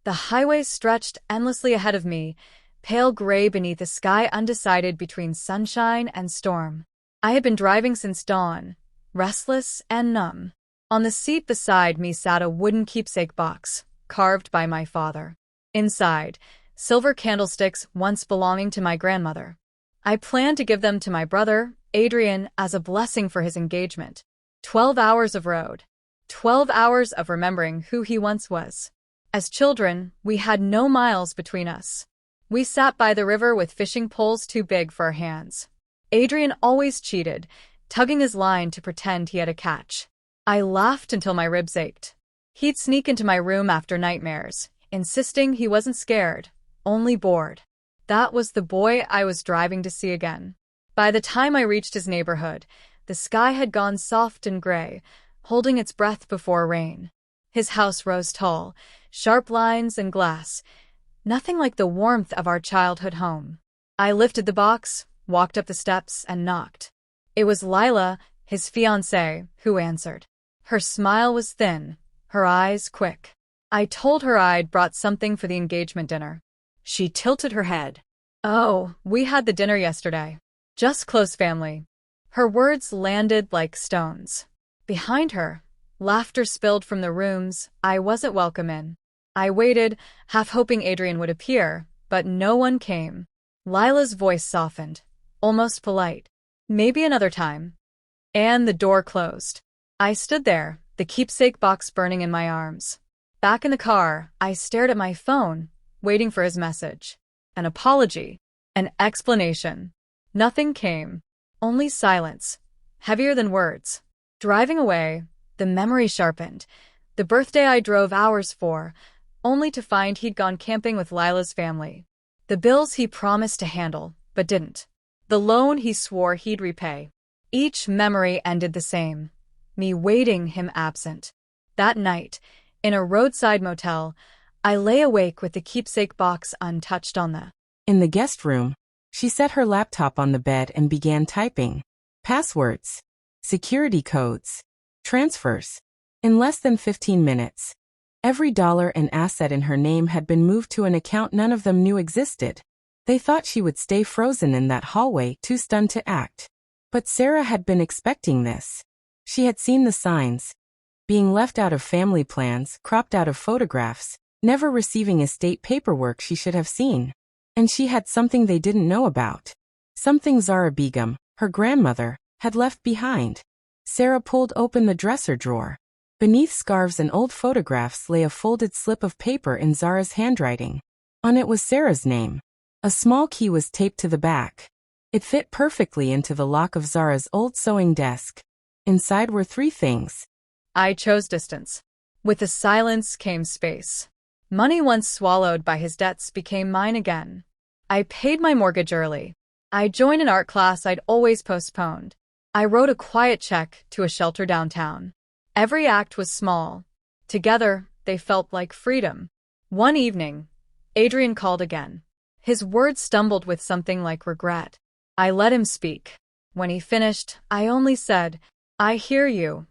The highway stretched endlessly ahead of me, pale gray beneath a sky undecided between sunshine and storm. I had been driving since dawn, restless and numb. On the seat beside me sat a wooden keepsake box, carved by my father. Inside, silver candlesticks once belonging to my grandmother. I planned to give them to my brother, Adrian, as a blessing for his engagement. 12 hours of road. 12 hours of remembering who he once was. As children, we had no miles between us. We sat by the river with fishing poles too big for our hands. Adrian always cheated, tugging his line to pretend he had a catch. I laughed until my ribs ached. He'd sneak into my room after nightmares, insisting he wasn't scared, only bored. That was the boy I was driving to see again. By the time I reached his neighborhood, the sky had gone soft and gray, holding its breath before rain. His house rose tall, sharp lines and glass, nothing like the warmth of our childhood home. I lifted the box, walked up the steps, and knocked. It was Lila, his fiancée, who answered. Her smile was thin, her eyes quick. I told her I'd brought something for the engagement dinner. She tilted her head. Oh, we had the dinner yesterday. Just close family. Her words landed like stones. Behind her, laughter spilled from the rooms I wasn't welcome in. I waited, half hoping Adrian would appear, but no one came. Lila's voice softened, almost polite. Maybe another time. And the door closed. I stood there, the keepsake box burning in my arms. Back in the car, I stared at my phone, waiting for his message. An apology. An explanation. Nothing came. Only silence, heavier than words. Driving away, the memory sharpened. The birthday I drove hours for, only to find he'd gone camping with Lila's family. The bills he promised to handle, but didn't. The loan he swore he'd repay. Each memory ended the same. Me waiting, him absent. That night, in a roadside motel, I lay awake with the keepsake box untouched In the guest room, she set her laptop on the bed and began typing. Passwords. Security codes. Transfers. In less than 15 minutes, every dollar and asset in her name had been moved to an account none of them knew existed. They thought she would stay frozen in that hallway, too stunned to act. But Sarah had been expecting this. She had seen the signs. Being left out of family plans, cropped out of photographs, never receiving estate paperwork she should have seen. And she had something they didn't know about. Something Zara Begum, her grandmother, had left behind. Sarah pulled open the dresser drawer. Beneath scarves and old photographs lay a folded slip of paper in Zara's handwriting. On it was Sarah's name. A small key was taped to the back. It fit perfectly into the lock of Zara's old sewing desk. Inside were 3 things. I chose distance. With the silence came space. Money once swallowed by his debts became mine again. I paid my mortgage early. I joined an art class I'd always postponed. I wrote a quiet check to a shelter downtown. Every act was small. Together, they felt like freedom. One evening, Adrian called again. His words stumbled with something like regret. I let him speak. When he finished, I only said, "I hear you."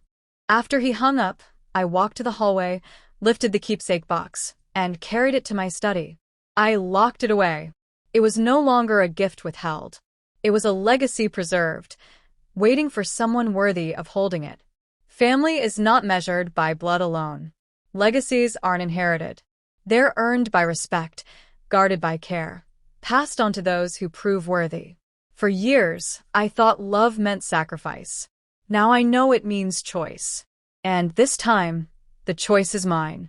After he hung up, I walked to the hallway, lifted the keepsake box, and carried it to my study. I locked it away. It was no longer a gift withheld. It was a legacy preserved, waiting for someone worthy of holding it. Family is not measured by blood alone. Legacies aren't inherited. They're earned by respect, guarded by care, passed on to those who prove worthy. For years, I thought love meant sacrifice. Now I know it means choice. And this time, the choice is mine.